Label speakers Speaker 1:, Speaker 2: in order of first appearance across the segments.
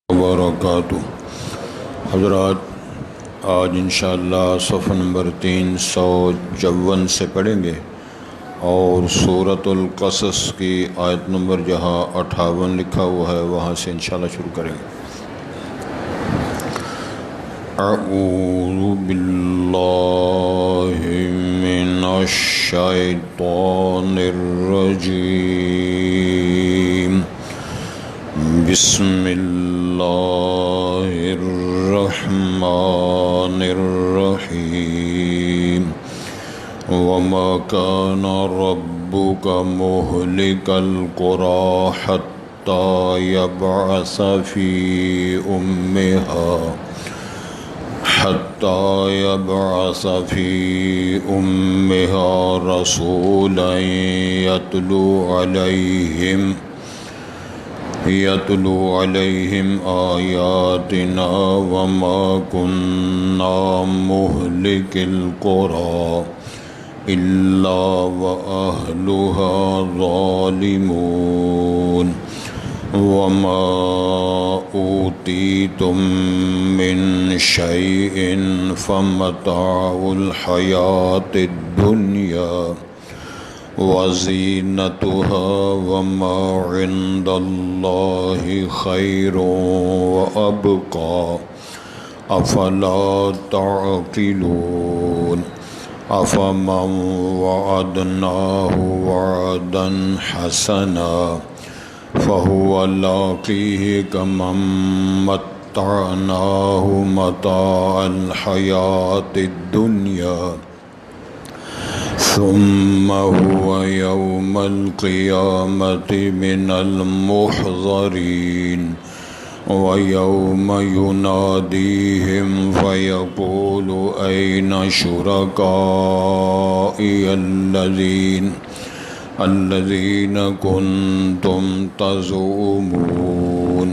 Speaker 1: وبرکاتہ۔ حضرات، آج انشاءاللہ صفحہ نمبر 354 سے پڑھیں گے اور سورۃ القصص کی آیت نمبر جہاں 58 لکھا ہوا ہے وہاں سے انشاءاللہ شروع کریں گے۔ اعوذ باللہ من الشیطان الرجیم، بسم اللہ الرحمن الرحیم۔ وما كان ربك مهلك القرى حتى يبعث في أمها رسولا يتلو عليهم آياتنا وما كنا مهلك القرى إلا وأهلها ظالمون۔ وما أوتيتم من شيء فمتاع الحياة الدنيا وزينتها وما عند الله خير وأبقى أفلا تعقلون۔ أفمن وعدناه وعدا حسنا فهو لاقيه كمن متعناه متاع الحياة الدنيا ثم هو يوم القيامة من المحضرين۔ ويوم يناديهم فيقول أين شركائي الذين كنتم تزعمون؟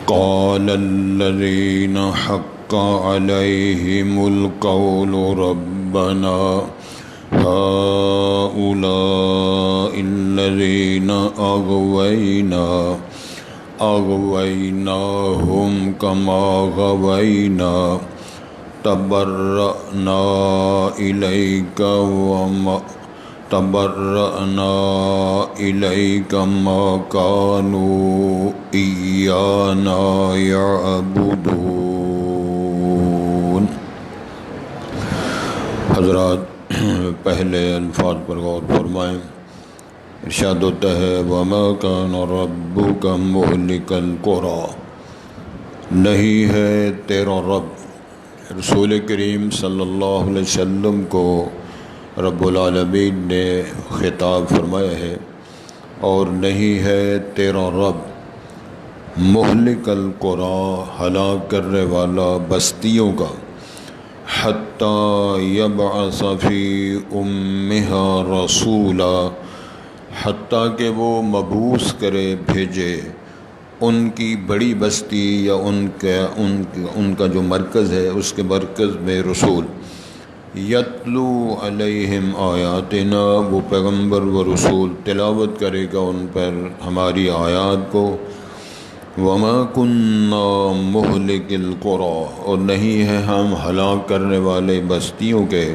Speaker 1: قال الذين حق عليهم القول ربنا هؤلاء الذين أغويناهم كما غوينا تبرأنا إليك ما كانوا إيانا يعبدون۔ حضرات، پہلے الفاظ پر غور فرمائیں۔ ارشاد ہوتا ہے وَمَا كَانَ رَبُّكَ مُهْلِكَ الْقُرَىٰ، نہیں ہے تیرا رب۔ رسول کریم صلی اللہ علیہ وسلم کو رب العالمین نے خطاب فرمایا ہے، اور نہیں ہے تیرا رب مہلک القریٰ، ہلاک کرنے والا بستیوں کا، حتیٰ یبعث فی امہا رسولا، حتیٰ کہ وہ مبعوث کرے، بھیجے ان کی بڑی بستی یا ان کا جو مرکز ہے اس کے مرکز میں رسول، یتلو علیہم آیاتنا، وہ پیغمبر و رسول تلاوت کرے گا ان پر ہماری آیات کو۔ وما کننا مہلک القریٰ، اور نہیں ہے ہم ہلاک کرنے والے بستیوں کے،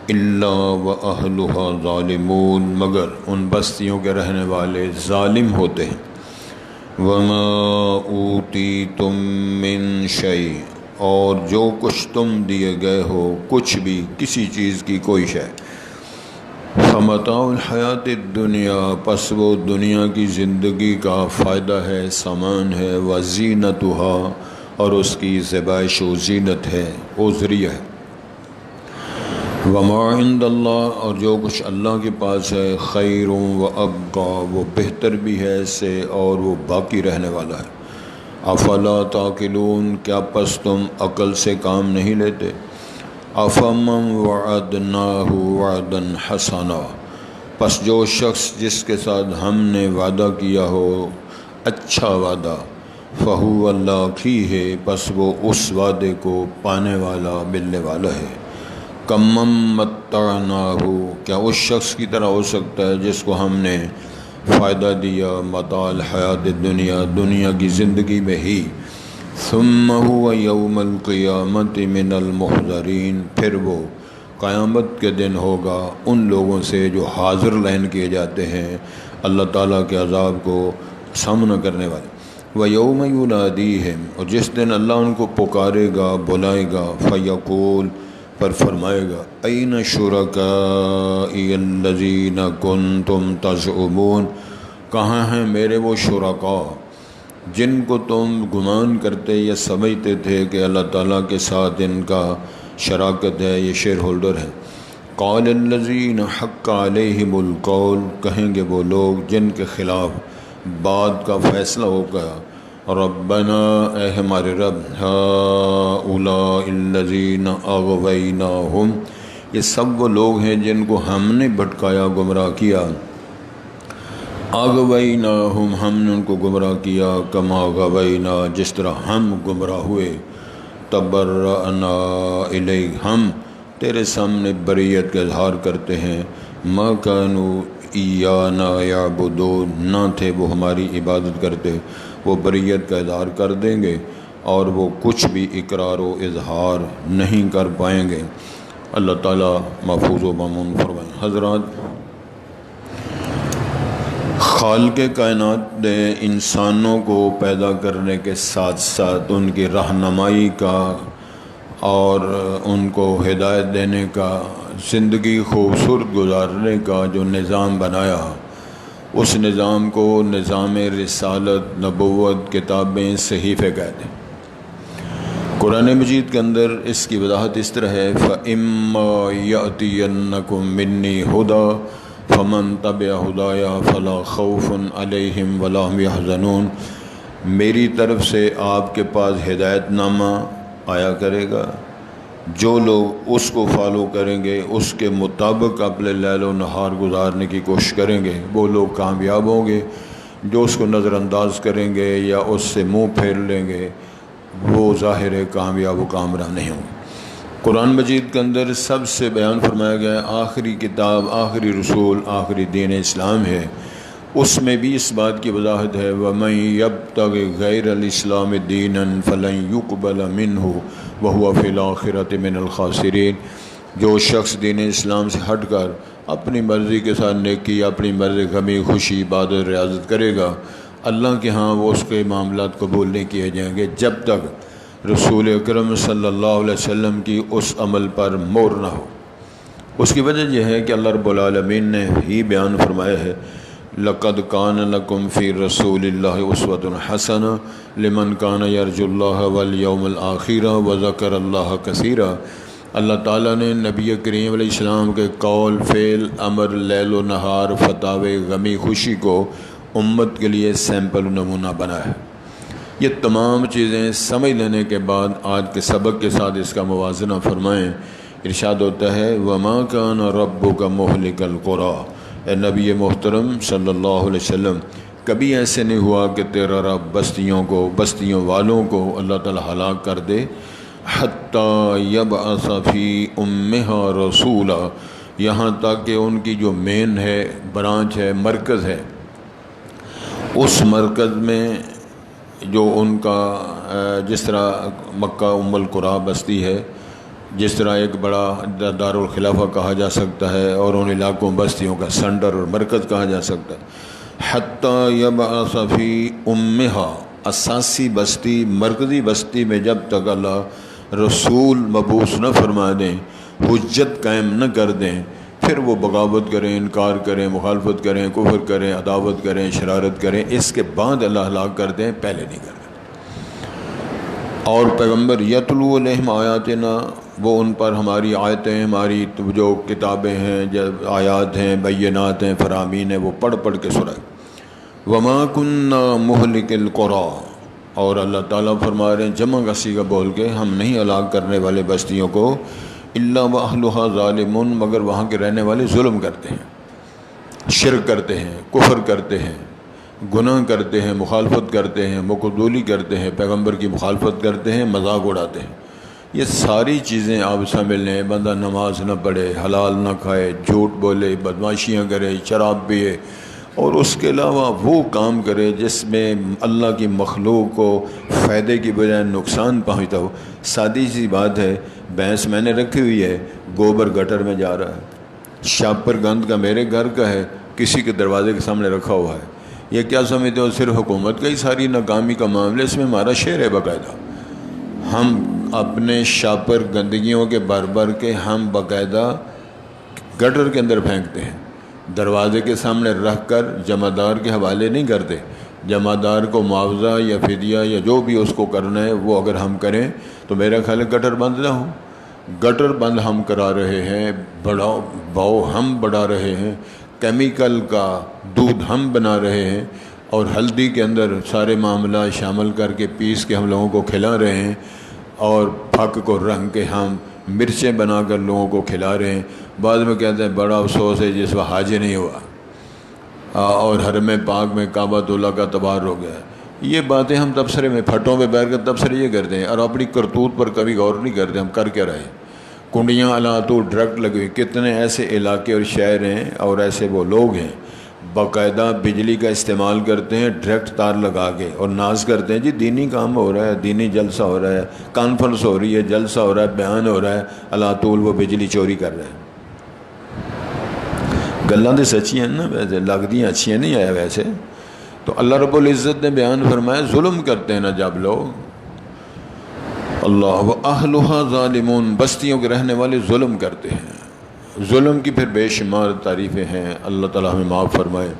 Speaker 1: الا واہلھا ظالمون، مگر ان بستیوں کے رہنے والے ظالم ہوتے ہیں۔ وما اوتیتم من شیء، اور جو کچھ تم دیے گئے ہو، کچھ بھی، کسی چیز کی کوئی شے، فمتاع الحیات الدنیا، پس وہ دنیا کی زندگی کا فائدہ ہے، سامان ہے، وزینتها، اور اس کی زیبائش و زینت ہے، عذریہ ہے۔ وما عند اللہ، اور جو کچھ اللہ کے پاس ہے، خیر و ابقا، وہ بہتر بھی ہے اس سے اور وہ باقی رہنے والا ہے۔ افلا تعقلون، کیا پس تم عقل سے کام نہیں لیتے؟ افمن وعدناہ وعدا حسنا، پس جو شخص جس کے ساتھ ہم نے وعدہ کیا ہو اچھا وعدہ، فہو لاقیہ، پس وہ اس وعدے کو پانے والا، ملنے والا ہے۔ کمم متعناہ، کیا اس شخص کی طرح ہو سکتا ہے جس کو ہم نے فائدہ دیا متاع الحیات دنیا، دنیا کی زندگی میں ہی، ثم هو یوم القیامت من المحضرین، پھر وہ قیامت کے دن ہوگا ان لوگوں سے جو حاضر لین کیے جاتے ہیں اللہ تعالیٰ کے عذاب کو سامنا کرنے والے۔ وَيَوْمَ يُنَادِيهِمْ، اور جس دن اللہ ان کو پکارے گا، بلائے گا، فَيَقُول، پر فرمائے گا، أَيْنَ شُرَكَائِيَ الَّذِينَ كُنْتُمْ تَزْعُمُونَ، کہاں ہیں میرے وہ شرکاء جن کو تم گمان کرتے یا سمجھتے تھے کہ اللہ تعالیٰ کے ساتھ ان کا شراکت ہے، یہ شیئر ہولڈر ہیں۔ قال الذین حق علیہم القول، کہیں گے وہ لوگ جن کے خلاف بات کا فیصلہ ہو گیا، ربنا، اے ہمارے رب، ہؤلاء الذین اغویناہم، یہ سب وہ لوگ ہیں جن کو ہم نے بھٹکایا، گمراہ کیا، اغویناہم، ہم نے ان کو گمراہ کیا، کما غوینا، جس طرح ہم گمراہ ہوئے، تبرأنا الیک، ہم تیرے سامنے بریت کا اظہار کرتے ہیں، ما کانوا ایانا یعبدون، نہ تھے وہ ہماری عبادت کرتے، وہ بریت کا اظہار کر دیں گے اور وہ کچھ بھی اقرار و اظہار نہیں کر پائیں گے۔ اللہ تعالیٰ محفوظ و مامون فرمائیں۔ حضرات، خالق کائنات نے انسانوں کو پیدا کرنے کے ساتھ ساتھ ان کی رہنمائی کا اور ان کو ہدایت دینے کا، زندگی خوبصورت گزارنے کا جو نظام بنایا، اس نظام کو نظام رسالت، نبوت، کتابیں، صحیفے کہتے ہیں۔ قرآن مجید کے اندر اس کی وضاحت اس طرح ہے، فَإِمَّا يَأْتِيَنَّكُم مِّنِّي هُدًى فَمَن تَبِعَ هُدَايَ فَلَا خَوْفٌ عَلَيْهِمْ وَلَا هُمْ يَحْزَنُونَ، میری طرف سے آپ کے پاس ہدایت نامہ آیا کرے گا، جو لوگ اس کو فالو کریں گے، اس کے مطابق اپنے لیل و نہار گزارنے کی کوشش کریں گے، وہ لوگ کامیاب ہوں گے۔ جو اس کو نظر انداز کریں گے یا اس سے منہ پھیر لیں گے، وہ ظاہر ہے کامیاب و کامران نہیں ہوں گے۔ قرآن مجید کے اندر سب سے بیان فرمایا گیا ہے، آخری کتاب، آخری رسول، آخری دین اسلام ہے، اس میں بھی اس بات کی وضاحت ہے، وَمَن يَبْتَغِ غَيْرَ الْإِسْلَامِ دِينًا فَلَن يُقْبَلَ مِنْهُ وَهُوَ فِي الْآخِرَةِ مِنَ الْخَاسِرِينَ، جو شخص دین اسلام سے ہٹ کر اپنی مرضی کے ساتھ نیکی، اپنی مرضی غمی خوشی عبادت ریاضت کرے گا، اللہ کے ہاں وہ اس کے معاملات قبول نہیں کیے جائیں گے جب تک رسول اکرم صلی اللہ علیہ وسلم کی اس عمل پر مور نہ ہو۔ اس کی وجہ یہ ہے کہ اللہ رب العالمین نے ہی بیان فرمایا ہے، لَقَدْ كَانَ لَكُمْ فِي رَسُولِ اللَّهِ أُسْوَةٌ حَسَنَةٌ لِمَنْ كَانَ يَرْجُو اللَّهَ وَالْيَوْمَ الْآخِرَ وَذَكَرَ اللَّهَ كَثِيرًا، اللہ تعالیٰ نے نبی کریم علیہ السلام کے قول، فعل، امر، لیل و نہار، فتاوے، غمی خوشی کو امت کے لیے سیمپل و نمونہ بنایا ہے۔ یہ تمام چیزیں سمجھ لینے کے بعد آج کے سبق کے ساتھ اس کا موازنہ فرمائیں۔ ارشاد ہوتا ہے، وَمَا كَانَ رَبُّكَ مُهْلِكَ الْقُرَىٰ، اے نبی محترم صلی اللہ علیہ وسلم، کبھی ایسے نہیں ہوا کہ تیرا رب بستیوں کو، بستیوں والوں کو اللہ تعالیٰ ہلاک کر دے، حَتَّى يَبْعَثَ فِي أُمِّهَا رَسُولًا، یہاں تک کہ ان کی جو مین ہے، برانچ ہے، مرکز ہے، اس مرکز میں جو ان کا جس طرح مکہ ام القریٰ بستی ہے، جس طرح ایک بڑا دارالخلافہ کہا جا سکتا ہے اور ان علاقوں بستیوں کا سینٹر اور مرکز کہا جا سکتا ہے، حتیٰ یبعث فی امہا، اساسی بستی، مرکزی بستی میں جب تک اللہ رسول مبعوث نہ فرما دیں، حجت قائم نہ کر دیں، پھر وہ بغاوت کریں، انکار کریں، مخالفت کریں، کفر کریں، عداوت کریں، شرارت کریں، اس کے بعد اللہ ہلاک کر دیں، پہلے نہیں کریں۔ اور پیغمبر یتلو علیہم آیاتنا، وہ ان پر ہماری آیتیں، ہماری جو کتابیں ہیں، جو آیات ہیں، بینات ہیں، فرامین ہیں، وہ پڑھ پڑھ کے سنائے۔ وما کننا مہلک القریٰ، اور اللہ تعالیٰ فرما رہے ہیں جمع کا صیغہ بول کے، ہم نہیں ہلاک کرنے والے بستیوں کو، الا واہلھا ظالمون، مگر وہاں کے رہنے والے ظلم کرتے ہیں، شرک کرتے ہیں، کفر کرتے ہیں، گناہ کرتے ہیں، مخالفت کرتے ہیں، مقدولی کرتے ہیں، پیغمبر کی مخالفت کرتے ہیں، مذاق اڑاتے ہیں۔ یہ ساری چیزیں آپ سمجھ لیں، بندہ نماز نہ پڑھے، حلال نہ کھائے، جھوٹ بولے، بدماشیاں کرے، شراب پیے، اور اس کے علاوہ وہ کام کرے جس میں اللہ کی مخلوق کو فائدے کی بجائے نقصان پہنچتا ہو۔ سادی سی بات ہے، بھینس میں نے رکھی ہوئی ہے، گوبر گٹر میں جا رہا ہے، شاپر گند کا میرے گھر کا ہے، کسی کے دروازے کے سامنے رکھا ہوا ہے۔ یہ کیا سمجھتے ہو صرف حکومت کا ہی ساری ناکامی کا معاملہ؟ اس میں ہمارا شعر ہے باقاعدہ، ہم اپنے شاپر گندگیوں کے بھر کے ہم باقاعدہ گٹر کے اندر پھینکتے ہیں، دروازے کے سامنے رکھ کر جمعدار کے حوالے نہیں کرتے۔ جمعدار کو معاوضہ یا فدیہ یا جو بھی اس کو کرنا ہے وہ اگر ہم کریں تو میرا خیال ہے گٹر بند نہ ہو۔ گٹر بند ہم کرا رہے ہیں، بھاؤ ہم بڑھا رہے ہیں، کیمیکل کا دودھ ہم بنا رہے ہیں، اور ہلدی کے اندر سارے معاملات شامل کر کے پیس کے ہم لوگوں کو کھلا رہے ہیں، اور پھک کو رنگ کے ہم مرچیں بنا کر لوگوں کو کھلا رہے ہیں۔ بعد میں کہتے ہیں بڑا افسوس ہے جس وقت حج نہیں ہوا اور حرم پاک میں کعبۃ اللہ کا تبار ہو گیا۔ یہ باتیں ہم تبصرے میں پھٹوں پہ بیٹھ کر تبصرے یہ کرتے ہیں، اور اپنی کرتوت پر کبھی غور نہیں کرتے ہم کر کیا رہے۔ کنڈیاں علاتو ڈرگٹ لگے ہوئی، کتنے ایسے علاقے اور شہر ہیں اور ایسے وہ لوگ ہیں باقاعدہ بجلی کا استعمال کرتے ہیں ڈائریکٹ تار لگا کے، اور ناز کرتے ہیں جی دینی کام ہو رہا ہے، دینی جلسہ ہو رہا ہے، کانفرنس ہو رہی ہے، جلسہ ہو رہا ہے، بیان ہو رہا ہے، اللہ طول وہ بجلی چوری کر رہے ہیں۔ گلاں تو سچی ہیں نا، ویسے لگتی ہیں اچھی نہیں آیا ویسے تو۔ اللہ رب العزت نے بیان فرمایا ظلم کرتے ہیں نا جب لوگ، اللہ وَأَهْلُهَا ظالمون، بستیوں کے رہنے والے ظلم کرتے ہیں۔ ظلم کی پھر بے شمار تعریفیں ہیں، اللہ تعالیٰ ہمیں معاف فرمائے۔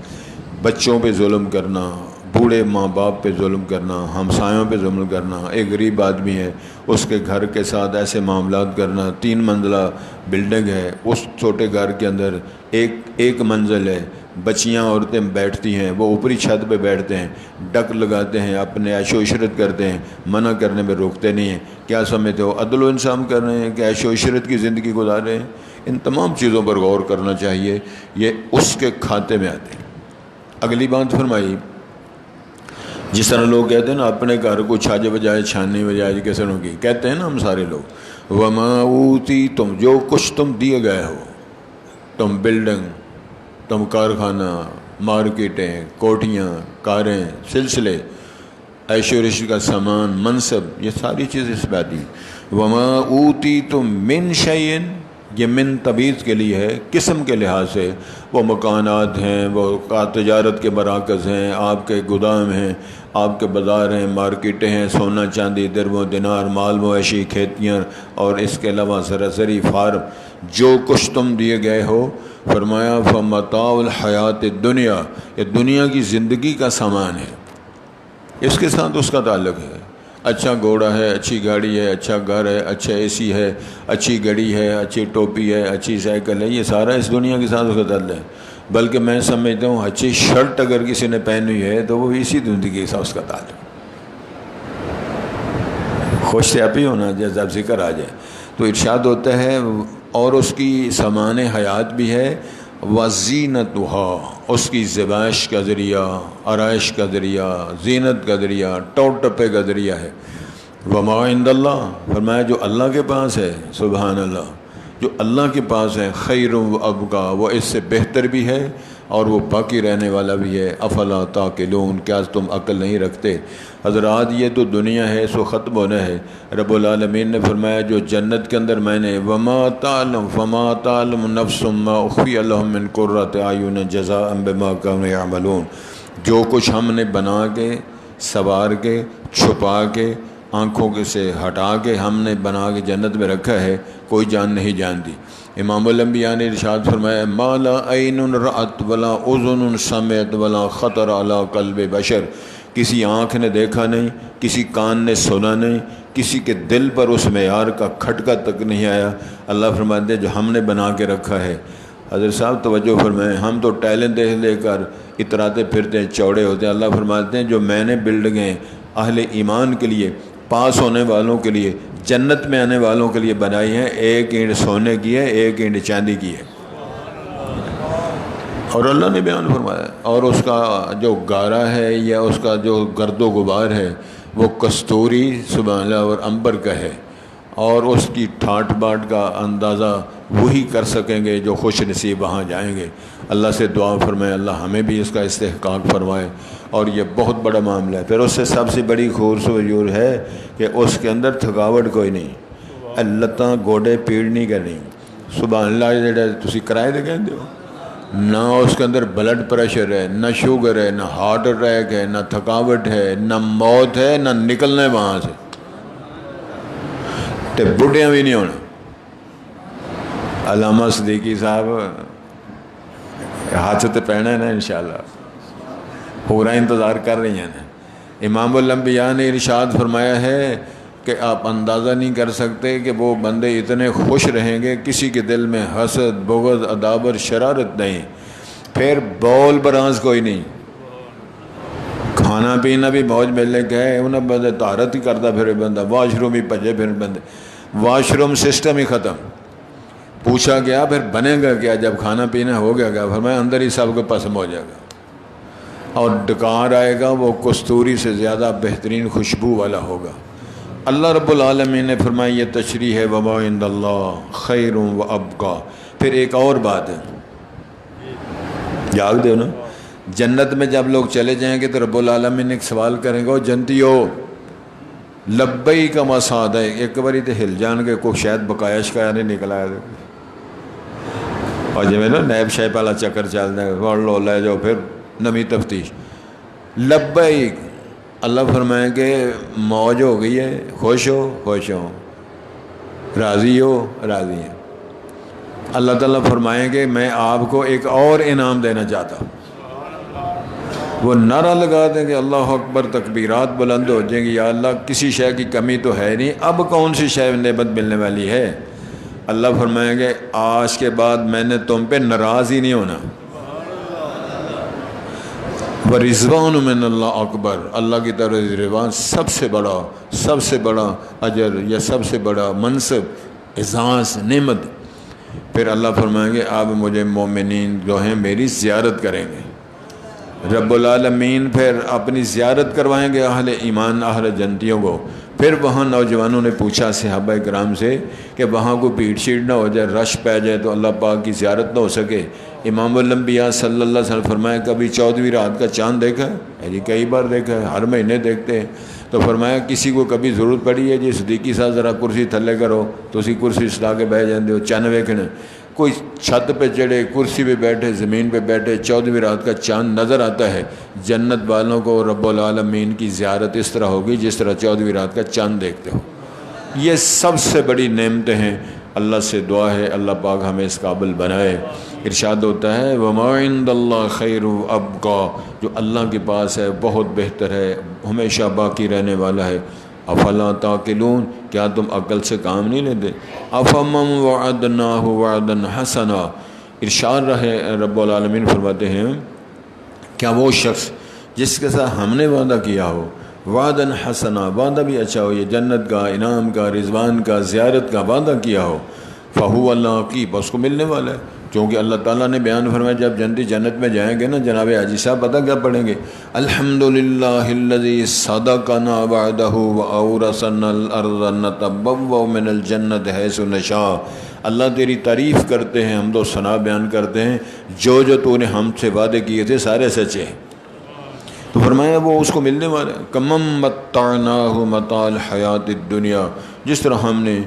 Speaker 1: بچوں پہ ظلم کرنا، بوڑھے ماں باپ پہ ظلم کرنا، ہمسایوں پہ ظلم کرنا، ایک غریب آدمی ہے اس کے گھر کے ساتھ ایسے معاملات کرنا، 3 منزلہ بلڈنگ ہے، اس چھوٹے گھر کے اندر ایک منزل ہے، بچیاں عورتیں بیٹھتی ہیں، وہ اوپری چھت پہ بیٹھتے ہیں، ڈک لگاتے ہیں، اپنے عیش و عشرت کرتے ہیں، منع کرنے میں روکتے نہیں ہیں۔ کیا سمجھتے ہو عدل و انصاف کر رہے ہیں کہ عیش و عشرت کی زندگی گزار رہے ہیں؟ ان تمام چیزوں پر غور کرنا چاہیے، یہ اس کے کھاتے میں آتے ہیں۔ اگلی بات فرمائی، جس طرح لوگ کہتے ہیں نا اپنے گھر کو چھاجے بجائے چھاننے بجائے کیسروں کی، کہتے ہیں نا ہم سارے لوگ، وَمَا أُوتِيتُم، جو کچھ تم دیے گئے ہو، تم بلڈنگ، تم کارخانہ، مارکیٹیں، کوٹھیاں، کاریں، سلسلے، عیش و عشرت کا سامان، منصب، یہ ساری چیزیں اس بات دی۔ وَمَا أُوتِيتُم مِّن شَيْءٍ، یہ من تبعیض کے لیے ہے، قسم کے لحاظ سے، وہ مکانات ہیں، وہ تجارت کے مراکز ہیں، آپ کے گودام ہیں، آپ کے بازار ہیں، مارکیٹیں ہیں، سونا چاندی، درم و دینار، مال مویشی، کھیتیاں، اور اس کے علاوہ سراسری فارم، جو کچھ تم دیے گئے ہو، فرمایا فَمَتَاعُ الْحَيَاةِ الدُّنْيَا، یہ دنیا کی زندگی کا سامان ہے، اس کے ساتھ اس کا تعلق ہے۔ اچھا گھوڑا ہے، اچھی گاڑی ہے، اچھا گھر ہے، اچھا اے سی ہے، اچھی گھڑی ہے، اچھی ٹوپی ہے، اچھی سائیکل ہے، یہ سارا اس دنیا کے ساتھ اس کا تعلق ہے۔ بلکہ میں سمجھتا ہوں اچھی شرٹ اگر کسی نے پہنی ہوئی ہے تو وہ اسی زندگی کے ساتھ اس کا تعلق ہے۔ خوش تیابی ہونا جب ذکر آ جائے تو ارشاد ہوتا ہے، اور اس کی سامان حیات بھی ہے، وَزِینَتُهَا، اس کی زیبائش کا ذریعہ، آرائش کا ذریعہ، زینت کا ذریعہ، ٹوٹ ٹپے کا ذریعہ ہے۔ وَمَا عِندَ اللَّهِ، فرمایا جو اللہ کے پاس ہے، سبحان اللہ، جو اللہ کے پاس ہے، خیر و ابقا، وہ اس سے بہتر بھی ہے اور وہ باقی رہنے والا بھی ہے۔ افلا تعقلون، کیا تم عقل نہیں رکھتے؟ حضرات یہ تو دنیا ہے، اس کو ختم ہونا ہے۔ رب العالمین نے فرمایا جو جنت کے اندر میں نے وما تعلم نفس ما اخفی لهم من قرۃ اعین جزاء بما كانوا يعملون، جو کچھ ہم نے بنا کے، سوار کے، چھپا کے، آنکھوں کے سے ہٹا کے ہم نے بنا کے جنت میں رکھا ہے، کوئی جان نہیں جانتی۔ امام الانبیاء نے ارشاد فرمایا ما لا عین رأت ولا اذن سمعت ولا خطر علی قلب بشر، کسی آنکھ نے دیکھا نہیں، کسی کان نے سنا نہیں، کسی کے دل پر اس معیار کا کھٹکا تک نہیں آیا۔ اللہ فرماتے ہیں جو ہم نے بنا کے رکھا ہے۔ حضرت صاحب توجہ فرمائیں، ہم تو ٹیلنٹ دیکھ لے کر اتراتے پھرتے ہیں، چوڑے ہوتے ہیں۔ اللہ فرماتے ہیں جو میں نے بلڈنگیں اہل ایمان کے لیے، پاس ہونے والوں کے لیے، جنت میں آنے والوں کے لیے بنائی ہیں، ایک اینٹ سونے کی ہے، ایک اینٹ چاندی کی ہے۔ اور اللہ نے بیان فرمایا، اور اس کا جو گارا ہے یا اس کا جو گرد و غبار ہے وہ کستوری سبحان اللہ اور عنبر کا ہے، اور اس کی ٹھاٹ باٹ کا اندازہ وہی کر سکیں گے جو خوش نصیب وہاں جائیں گے۔ اللہ سے دعا فرمائے اللہ ہمیں بھی اس کا استحقاق فرمائے، اور یہ بہت بڑا معاملہ ہے۔ پھر اس سے سب سے بڑی خوبصورت ہے کہ اس کے اندر تھکاوٹ کوئی نہیں، لتاں گوڈے پیڑ نہیں کرنی، سبحان اللہ جڑا تسی کرائے دے کہندے ہو، نہ اس کے اندر بلڈ پریشر ہے، نہ شوگر ہے، نہ ہارٹ اٹیک ہے، نہ تھکاوٹ ہے، نہ موت ہے، نہ نکلنا ہے وہاں سے، تے بڈھیاں بھی نہیں ہونا۔ علامہ صدیقی صاحب ہاتھ تے پہنا ہے نا انشاءاللہ، پورا انتظار کر رہی ہیں نا۔ امام الانبیاء نے ارشاد فرمایا ہے کہ آپ اندازہ نہیں کر سکتے کہ وہ بندے اتنے خوش رہیں گے، کسی کے دل میں حسد، بغض، عداوت، شرارت نہیں، پھر بول براز کوئی نہیں، کھانا پینا بھی موج ملنے گئے انہیں بندے طہارت ہی کرتا پھر بندہ، واش روم ہی بھجے پھر بندے، واش روم سسٹم ہی ختم۔ پوچھا گیا پھر بنے گا کیا جب کھانا پینا ہو گیا، فرمایا اندر ہی سب کو پسم ہو جائے گا، اور ڈکار آئے گا وہ کستوری سے زیادہ بہترین خوشبو والا ہوگا۔ اللہ رب العالمین نے فرمایا یہ تشریح ہے وما عند اللہ خیر و ابقا۔ پھر ایک اور بات ہے، یاد دو نا، جنت میں جب لوگ چلے جائیں گے تو رب العالمین ایک سوال کریں گے، جنتی ہو لبئی کا مساد ہے، ایک باری تو ہل جان کے کوئی شاید بقایا شکایا نہیں نکلا ہے، اور جو ہے نا نیب شیپ والا چکر چلتا ہے، پڑھ لو لے جاؤ پھر نمی تفتیش، لبیک، اللہ فرمائیں کہ موج ہو گئی ہے، خوش ہو خوش ہو، راضی ہو راضی ہیں۔ اللہ تعالیٰ فرمائیں کہ میں آپ کو ایک اور انعام دینا چاہتا ہوں، وہ نعرہ لگا دیں کہ اللہ اکبر، تکبیرات بلند ہو جائیں گی، یا اللہ کسی شے کی کمی تو ہے نہیں، اب کون سی شے نعمت ملنے والی ہے؟ اللہ فرمائیں گے آج کے بعد میں نے تم پہ ناراض ہی نہیں ہونا، ورضوان من اللہ اکبر، اللہ کی طرف رضوان سب سے بڑا اجر یا سب سے بڑا منصب، اعزاز، نعمت۔ پھر اللہ فرمائیں گے آپ مجھے مومنین جو ہیں میری زیارت کریں گے، رب العالمین پھر اپنی زیارت کروائیں گے اہل ایمان، اہل جنتیوں کو۔ پھر وہاں نوجوانوں نے پوچھا صحابہ کرام سے کہ وہاں کو بھیڑ شیڑ نہ ہو جائے، رش پہ جائے تو اللہ پاک کی زیارت نہ ہو سکے؟ امام الانبیاء صلی اللہ علیہ وسلم فرمایا کبھی 14ویں رات کا چاند دیکھا ہے؟ جی کئی بار دیکھا ہے، ہر مہینے دیکھتے ہیں۔ تو فرمایا کسی کو کبھی ضرورت پڑی ہے جی صدیقی صاحب ذرا کرسی تھلے کرو، تو اسی کرسی سلا کے بہ جاندے ہو، چند ویکھنا، کوئی چھت پہ چڑھے، کرسی پہ بیٹھے، زمین پہ بیٹھے، 14ویں رات کا چاند نظر آتا ہے۔ جنت والوں کو رب العالمین کی زیارت اس طرح ہوگی جس طرح 14ویں رات کا چاند دیکھتے ہو۔ یہ سب سے بڑی نعمتیں ہیں، اللہ سے دعا ہے اللہ پاک ہمیں اس قابل بنائے۔ ارشاد ہوتا ہے وما عند اللہ خیر و ابقا، جو اللہ کے پاس ہے بہت بہتر ہے، ہمیشہ باقی رہنے والا ہے۔ افلا تعقلون، کیا تم عقل سے کام نہیں لیتے؟ افمن وعدناہ وعدا حسنا، ارشاد رہے رب العالمین فرماتے ہیں کیا وہ شخص جس کے ساتھ ہم نے وعدہ کیا ہو، وعدا حسنا، وعدہ بھی اچھا ہو، یہ جنت کا، انعام کا، رضوان کا، زیارت کا وعدہ کیا ہو، فہو اللہ کی، بس کو ملنے والا ہے۔ کیونکہ اللہ تعالیٰ نے بیان فرمایا جب جنتی جنت میں جائیں گے نا، جناب حاجی صاحب پتہ کیا پڑھیں گے؟ الحمدللہ الذی صدقنا وعدہ واورثنا الارض نتبوأ من الجنۃ حیث نشاء۔ اللہ تیری تعریف کرتے ہیں، حمد و ثنا بیان کرتے ہیں، جو تو نے ہم سے وعدے کیے تھے سارے سچے ہیں۔ تو فرمایا وہ اس کو ملنے والا ہے۔ کمم متعناہ متاع الحیات الدنیا، جس طرح ہم نے،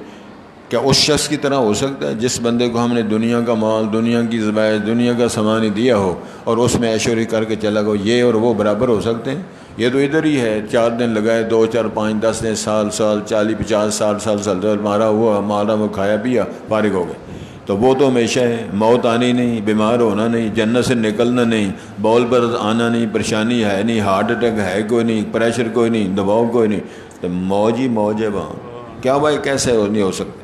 Speaker 1: کیا اس شخص کی طرح ہو سکتا ہے جس بندے کو ہم نے دنیا کا مال، دنیا کی زبائش، دنیا کا سامان ہی دیا ہو اور اس میں عیشوری کر کے چلا گو، یہ اور وہ برابر ہو سکتے ہیں؟ یہ تو ادھر ہی ہے، 4 دن لگائے، 2 4 5 10 دن، سال 40 50 سال مارا ہوا، مارا وہ کھایا پیا، فارغ ہو گئے۔ تو وہ تو ہمیشہ ہے، موت آنی نہیں، بیمار ہونا نہیں، جنت سے نکلنا نہیں، بول پر آنا نہیں، پریشانی ہے نہیں، ہارٹ اٹیک ہے کوئی نہیں، پریشر کوئی نہیں، دباؤ کوئی نہیں، تو موج ہی موج ہے وہاں۔ کیا بھائی کیسے نہیں ہو سکتے؟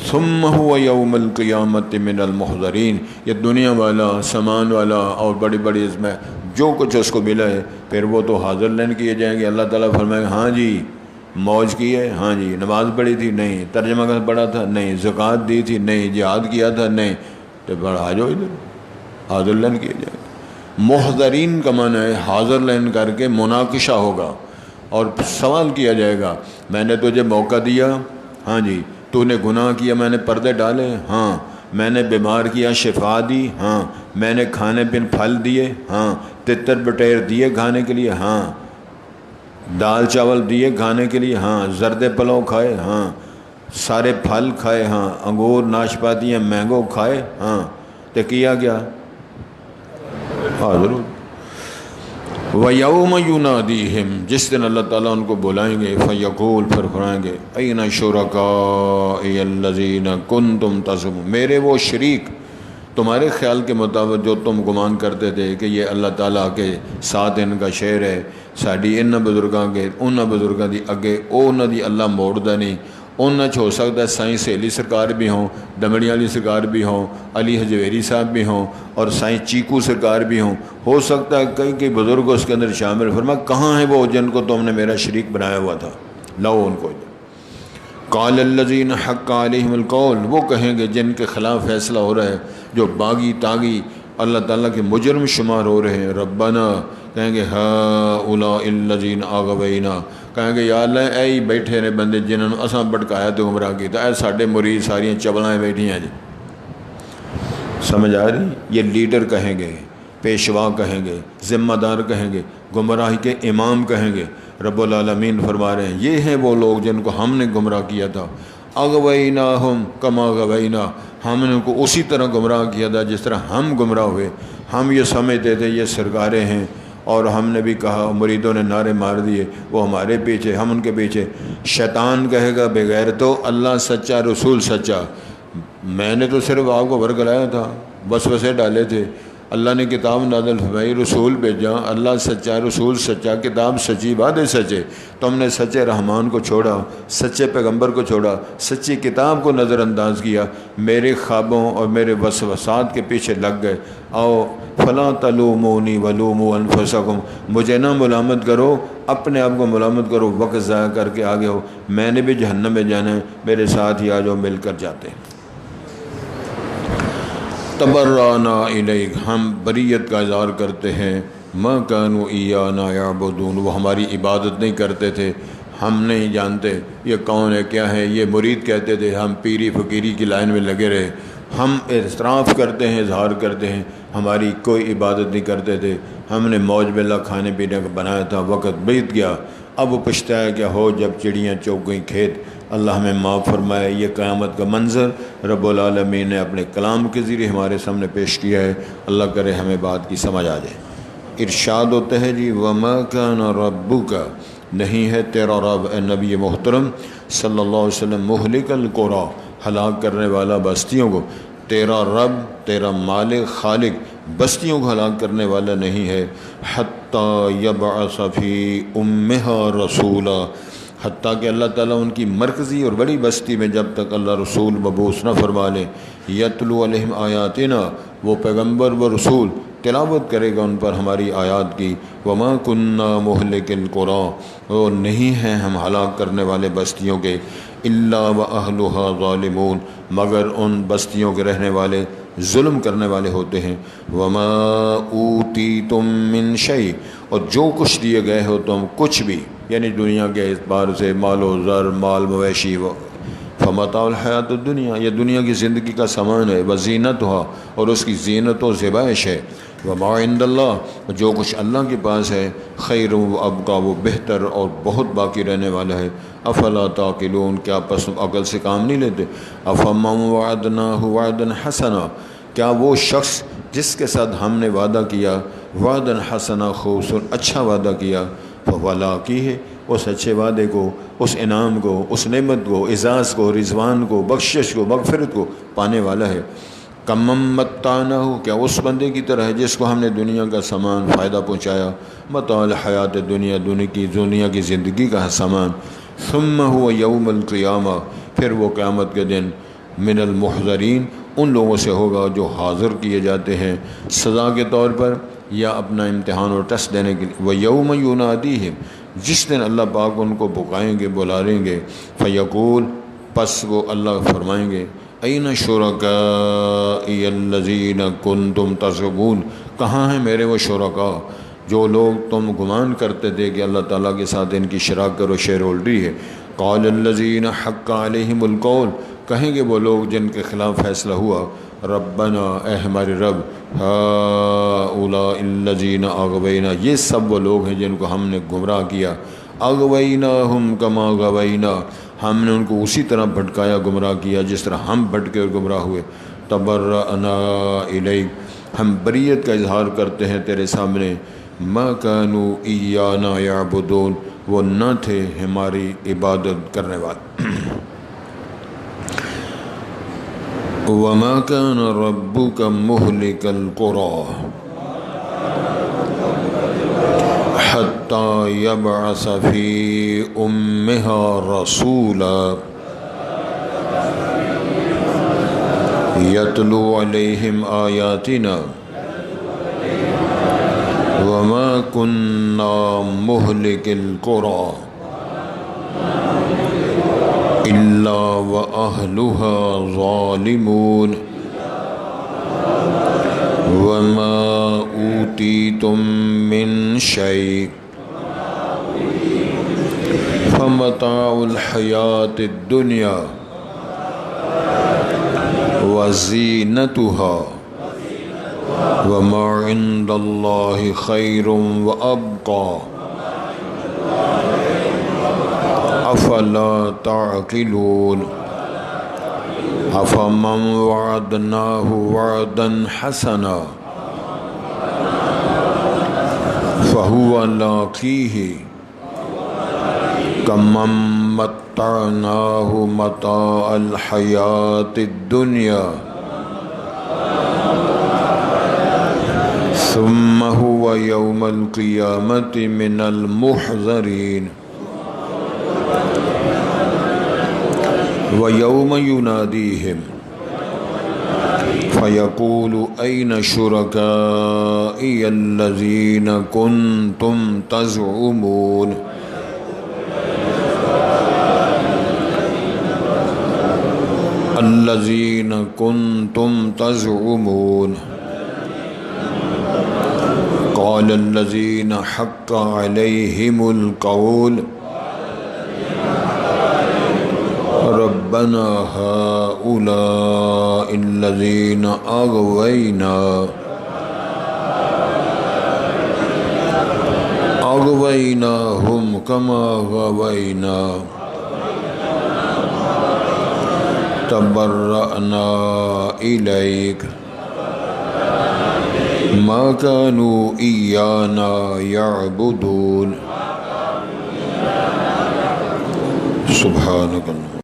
Speaker 1: ثم هو یوم القیامت من المحضرین، یہ دنیا والا، سامان والا اور بڑی بڑی اس میں جو کچھ اس کو ملا ہے پھر وہ تو حاضر لین کیے جائیں گے۔ اللہ تعالیٰ فرمائے گا ہاں جی موج کی ہے، ہاں جی نماز پڑھی تھی، نہیں، ترجمہ کا پڑھا تھا، نہیں، زکوٰۃ دی تھی، نہیں، جہاد کیا تھا، نہیں، تو بڑا آ جاؤ ادھر، حاضر لین کیے جائیں گے۔ محضرین کا معنی ہے حاضر لین کر کے مناقشہ ہوگا اور سوال کیا جائے گا، میں نے تجھے موقع دیا، ہاں جی، تو نے گناہ کیا میں نے پردے ڈالے، ہاں، میں نے بیمار کیا شفا دی، ہاں، میں نے کھانے پن پھل دیے، ہاں، تتر بٹیر دیے کھانے کے لیے، ہاں، دال چاول دیے کھانے کے لیے، ہاں، زرد پلاؤ کھائے، ہاں، سارے پھل کھائے، ہاں، انگور ناشپاتیاں مینگو کھائے، ہاں، تو کیا کیا؟ حاضر وَيَوْمَ يُنَادِيهِمْ، جس دن اللہ تعالیٰ ان کو بلائیں گے، فَيَقُول، پھر فرمائیں گے، أَيْنَ شُرَكَائِيَ الَّذِينَ كُنْتُمْ تَزْعُمُونَ، میرے وہ شریک تمہارے خیال کے مطابق جو تم گمان کرتے تھے کہ یہ اللہ تعالیٰ کے ساتھ ان کا شعر ہے، ساڑی ان بزرگاں کے ان بزرگاں دی اگے او نہ دی اللہ موڑدا نہیں، ان ہو سکتا ہے سائیں سہیلی سرکار بھی ہوں، دمڑی والی سرکار بھی ہوں، علی حجویری صاحب بھی ہوں، اور سائیں چیکو سرکار بھی ہوں، ہو سکتا ہے کئی بزرگ اس کے اندر شامل۔ فرمایا کہاں ہیں وہ جن کو تم نے میرا شریک بنایا ہوا تھا؟ لاؤ ان کو۔ قال الذین حق علیہم القول، وہ کہیں گے جن کے خلاف فیصلہ ہو رہا ہے، جو باغی تاغی اللہ تعالیٰ کے مجرم شمار ہو رہے ہیں، ربنا، کہیں گے ہؤلاء الذین اغوینا، کہیں گے یا اللہ اے ہی بیٹھے رہے بندے جنہوں نے اساں بھٹکایا تو گمراہ کیتا، اے ساڈے مرید ساریاں چبلائیں بیٹھی ہیں جی۔ سمجھ آ رہی؟ یہ لیڈر کہیں گے، پیشوا کہیں گے، ذمہ دار کہیں گے، گمراہی کے امام کہیں گے۔ رب العالمین فرما رہے ہیں یہ ہیں وہ لوگ جن کو ہم نے گمراہ کیا تھا، اغویناہم کما غوینا، ہم نے ان کو اسی طرح گمراہ کیا تھا جس طرح ہم گمراہ ہوئے۔ ہم یہ سمجھتے تھے یہ سرکاریں ہیں، اور ہم نے بھی کہا، مریدوں نے نعرے مار دیے، وہ ہمارے پیچھے ہم ان کے پیچھے۔ شیطان کہے گا بغیر تو اللہ سچا رسول سچا، میں نے تو صرف آپ کو ورگلایا تھا، وسوسے ڈالے تھے، اللہ نے کتاب نازل فرمائی، رسول بھیجا، اللہ سچا رسول سچا، کتاب سچی وعدے سچے، تم نے سچے رحمان کو چھوڑا، سچے پیغمبر کو چھوڑا، سچی کتاب کو نظر انداز کیا، میرے خوابوں اور میرے وسوسات کے پیچھے لگ گئے۔ آؤ فلا تلومونی ولوموا انفسکم، مجھے نہ ملامت کرو، اپنے آپ کو ملامت کرو، وقت ضائع کر کے آگے ہو، میں نے بھی جہنم میں جانا ہے، میرے ساتھ ہی آ جاؤ، مل کر جاتے ہیں۔ تبرأنا الیک، ہم بریت کا اظہار کرتے ہیں، ما کانوا ایانا یعبدون، وہ ہماری عبادت نہیں کرتے تھے، ہم نہیں جانتے یہ کون ہے کیا ہے، یہ مرید کہتے تھے، ہم پیری فقیری کی لائن میں لگے رہے، ہم اعتراف کرتے ہیں، اظہار کرتے ہیں، ہماری کوئی عبادت نہیں کرتے تھے، ہم نے موج بلا کھانے پینے کا بنایا تھا، وقت بیت گیا، اب وہ پچھتایا کیا ہو جب چڑیاں چوک گئیں کھیت۔ اللہ ہمیں معاف فرمائے۔ یہ قیامت کا منظر رب العالمین نے اپنے کلام کے ذریعے ہمارے سامنے پیش کیا ہے، اللہ کرے ہمیں بات کی سمجھ آ جائے۔ ارشاد ہوتا ہے جی وَمَا كَانَ رَبُّكَ، نہیں ہے تیرا رب اے نبی محترم صلی اللہ علیہ وسلم، مہلک القریٰ، ہلاک کرنے والا بستیوں کو، تیرا رب، تیرا مالک خالق بستیوں کو ہلاک کرنے والا نہیں ہے، حتیٰ یبعث فی امہا رسولا، حتیٰ کہ اللہ تعالیٰ ان کی مرکزی اور بڑی بستی میں جب تک اللہ رسول مبعوث نہ فرما لے، یتلو علیہم آیاتنا، وہ پیغمبر و رسول تلاوت کرے گا ان پر ہماری آیات کی، وما کننا مہلک القریٰ، وہ نہیں ہیں ہم ہلاک کرنے والے بستیوں کے، الا واہلھا ظالمون، مگر ان بستیوں کے رہنے والے ظلم کرنے والے ہوتے ہیں، وما اوتیتم من شیء، اور جو کچھ دیے گئے ہو تم کچھ بھی، یعنی دنیا کے اعتبار سے مال و زر، مال مویشی، فمتاع الحیات الدنیا، یہ دنیا کی زندگی کا سامان ہے، وزینتھا، اور اس کی زینت و زیبائش ہے، وما عند اللہ، جو کچھ اللہ کے پاس ہے، خیر و ابقا، وہ بہتر اور بہت باقی رہنے والا ہے، افلا تعقلون، کیا پس عقل سے کام نہیں لیتے، افمن وعدناہ وعدا حسنا، کیا وہ شخص جس کے ساتھ ہم نے وعدہ کیا، وعدا حسنا، خوبصورت اچھا وعدہ کیا، فولا کی ہے، اس اچھے وعدے کو، اس انعام کو، اس نعمت کو، اعزاز کو، رضوان کو، بخشش کو، مغفرت کو پانے والا ہے، کمم متعناہ، کیا اس بندے کی طرح ہے جس کو ہم نے دنیا کا سامان فائدہ پہنچایا، متاع الحیات دنیا، دنیا کی زندگی کا سامان، ثم هو یوم القیامہ، پھر وہ قیامت کے دن من المحضرین، ان لوگوں سے ہوگا جو حاضر کیے جاتے ہیں سزا کے طور پر یا اپنا امتحان اور ٹیسٹ دینے کے لیے، وَيَوْمَ يُنَادِيهِمْ، جس دن اللہ پاک ان کو پکاریں گے، بلائیں گے، فَيَقُول، پس وہ اللہ فرمائیں گے، اَيْنَ شُرَكَائِيَ الَّذِينَ كُنْتُمْ تَزْعُمُونَ، کہاں ہیں میرے وہ شرکاء جو لوگ تم گمان کرتے تھے کہ اللہ تعالیٰ کے ساتھ ان کی شراکت اور شیئر ہولڈری ہے، قال الذین حق علیہم القول، کہیں گے وہ لوگ جن کے خلاف فیصلہ ہوا، ربنا اے ہمارے رب، ہؤلاء الذین اغوینا، یہ سب وہ لوگ ہیں جن کو ہم نے گمراہ کیا، اغویناہم کما غوینا، ہم نے ان کو اسی طرح بھٹکایا گمراہ کیا جس طرح ہم بھٹکے اور گمراہ ہوئے، تبرأنا الیک، ہم بریت کا اظہار کرتے ہیں تیرے سامنے، ما کانوا ایانا یعبدون، وہ نہ تھے ہماری عبادت کرنے والے، وما كان ربك مهلك القرى حتى يبعث في أمها رسولا يتلو عليهم آياتنا وما كنا مهلك القرى إلا وأهلها ظالمون وما أوتيتم من شيء فمتاع الحياة الدنيا وزينتها وما عند الله خير وأبقى افلا تعقلون افمن وعدناه وعدا حسنا فهو لاقيه كمن متعناه متاع الحياة الدنيا ثم هو يوم القيامة من المحضرين وَيَوْمَ يُنَادِيهِمْ فَيَقُولُ أَيْنَ شُرَكَائِيَ الَّذِينَ كُنْتُمْ تَزْعُمُونَ الَّذِينَ كُنْتُمْ تَزْعُمُونَ قَالَ الَّذِينَ حَقَّ عَلَيْهِمُ الْقَوْلُ ربنا هؤلاء الذين أغويناهم كما غوينا تبرأنا إليك ما كانوا إيانا يعبدون سبحانك